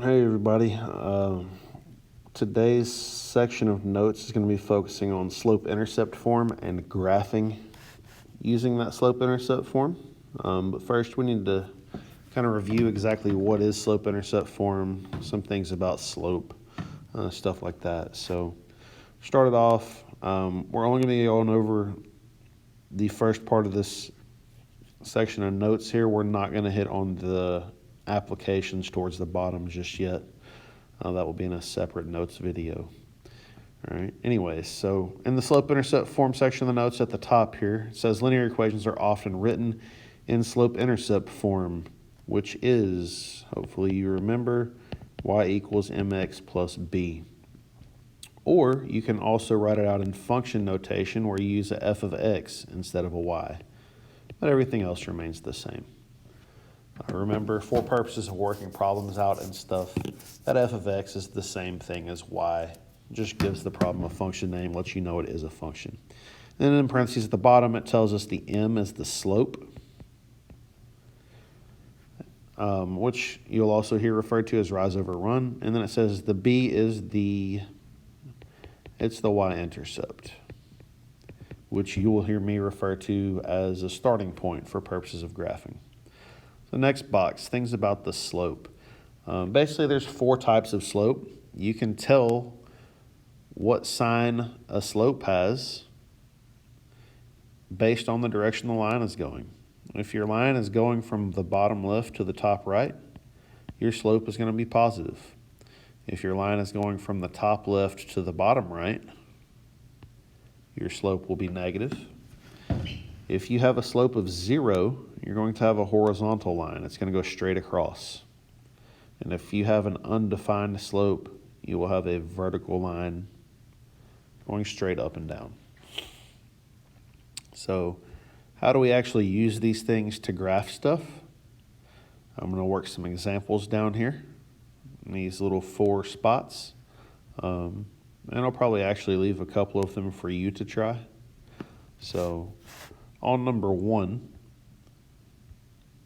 Hey everybody, today's section of notes is going to be focusing on slope-intercept form and graphing using that slope-intercept form. But first we need to kind of review exactly what is slope-intercept form, some things about slope, stuff like that. So started off, we're only going to be going over the first part of this section of notes here. We're not going to hit on the applications towards the bottom just yet. That will be in a separate notes video. All right. Anyways, so in the slope-intercept form section of the notes at the top here, it says linear equations are often written in slope-intercept form, which is, hopefully you remember, y equals mx plus b. Or you can also write it out in function notation where you use a f of x instead of a y. But everything else remains the same. Remember, for purposes of working problems out and stuff, that f of x is the same thing as y. Just gives the problem a function name, lets you know it is a function. And then in parentheses at the bottom, it tells us the m is the slope, which you'll also hear referred to as rise over run. And then it says the b is the y-intercept, which you will hear me refer to as a starting point for purposes of graphing. The next box, things about the slope. Basically, there's 4 types of slope. You can tell what sign a slope has based on the direction the line is going. If your line is going from the bottom left to the top right, your slope is going to be positive. If your line is going from the top left to the bottom right, your slope will be negative. If you have a slope of 0, you're going to have a horizontal line. It's going to go straight across. And if you have an undefined slope, you will have a vertical line going straight up and down. So how do we actually use these things to graph stuff? I'm going to work some examples down here in these little 4 spots. And I'll probably actually leave a couple of them for you to try. So on number 1,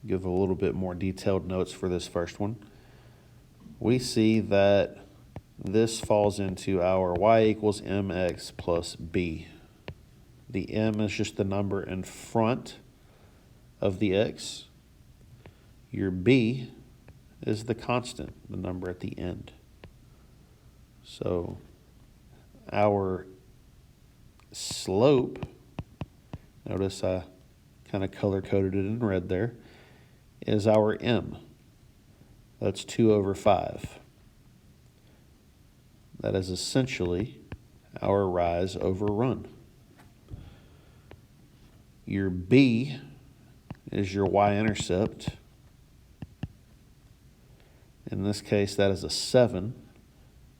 give a little bit more detailed notes for this first one. We see that this falls into our y equals mx plus b. The m is just the number in front of the x. Your b is the constant, the number at the end. So our slope, notice I kind of color-coded it in red there, is our m. That's 2 over 5. That is essentially our rise over run. Your b is your y-intercept. In this case, that is a 7.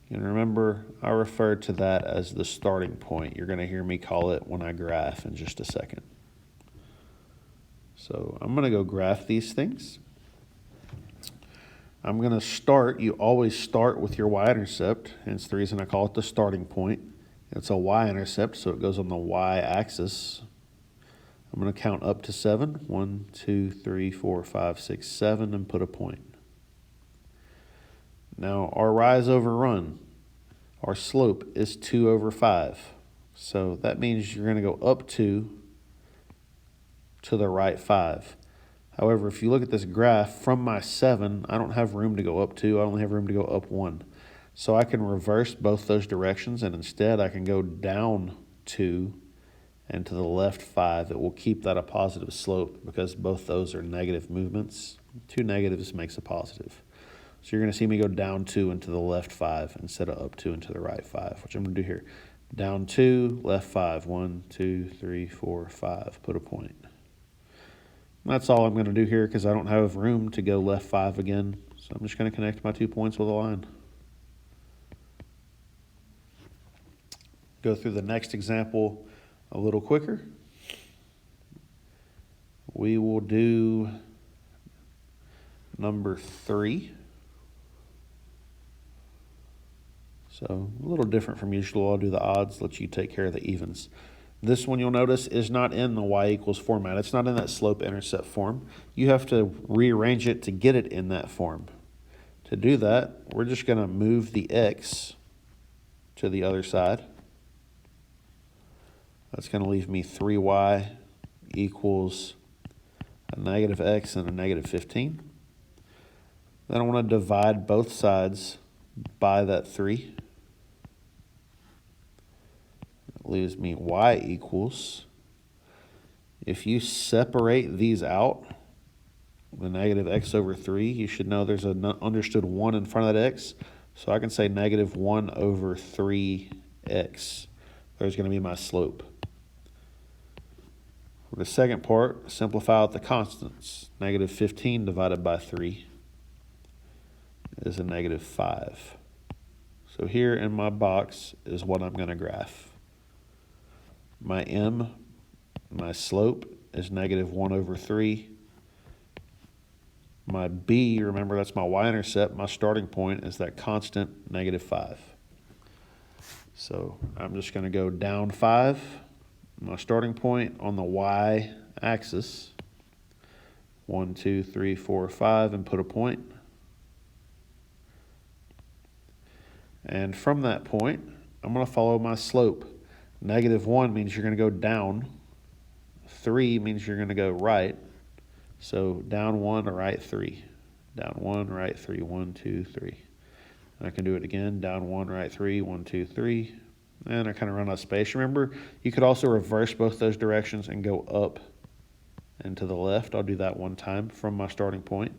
And remember, I referred to that as the starting point. You're going to hear me call it when I graph in just a second. So I'm going to go graph these things. I'm going to start, you always start with your y-intercept, hence the reason I call it the starting point. It's a y-intercept, so it goes on the y-axis. I'm going to count up to 7. 1, 2, 3, 4, 5, 6, 7, and put a point. Now, our rise over run, our slope is 2 over 5. So that means you're going to go up 2 to the right 5. However, if you look at this graph, from my 7, I don't have room to go up 2. I only have room to go up 1. So I can reverse both those directions, and instead I can go down 2 and to the left 5. It will keep that a positive slope because both those are negative movements. 2 negatives makes a positive. So you're going to see me go down 2 and to the left 5 instead of up 2 and to the right 5, which I'm going to do here. Down 2, left 5. 1, 2, 3, 4, 5. Put a point. And that's all I'm going to do here because I don't have room to go left 5 again. So I'm just going to connect my 2 points with a line. Go through the next example a little quicker. We will do number 3. So a little different from usual. I'll do the odds, let you take care of the evens. This one, you'll notice, is not in the y equals format. It's not in that slope-intercept form. You have to rearrange it to get it in that form. To do that, we're just going to move the x to the other side. That's going to leave me 3y equals a negative x and a negative 15. Then I want to divide both sides by that 3. It leaves me y equals, if you separate these out, the negative x over 3, you should know there's an understood 1 in front of that x. So I can say negative 1 over 3x. There's going to be my slope. For the second part, simplify out the constants. Negative 15 divided by 3 is a negative 5. So here in my box is what I'm going to graph. My m, my slope, is negative 1 over 3. My b, remember that's my y-intercept, my starting point is that constant negative 5. So I'm just going to go down 5. My starting point on the y-axis, 1, 2, 3, 4, 5, and put a point. And from that point, I'm going to follow my slope. Negative 1 means you're going to go down. 3 means you're going to go right. So down 1 to right 3. Down 1, right 3, 1, 2, 3. I can do it again, down 1, right 3, 1, 2, 3. And I kind of run out of space. Remember, you could also reverse both those directions and go up and to the left. I'll do that one time from my starting point.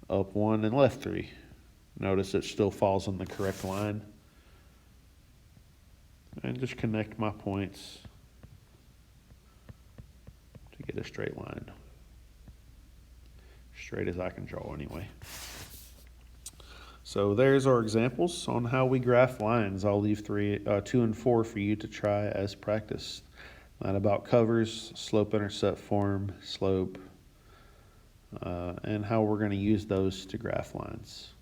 Up 1 and left 3. Notice it still falls on the correct line. And just connect my points to get a straight line. Straight as I can draw anyway. So there's our examples on how we graph lines. I'll leave 2 and 4 for you to try as practice. That about covers slope-intercept form, slope, and how we're going to use those to graph lines.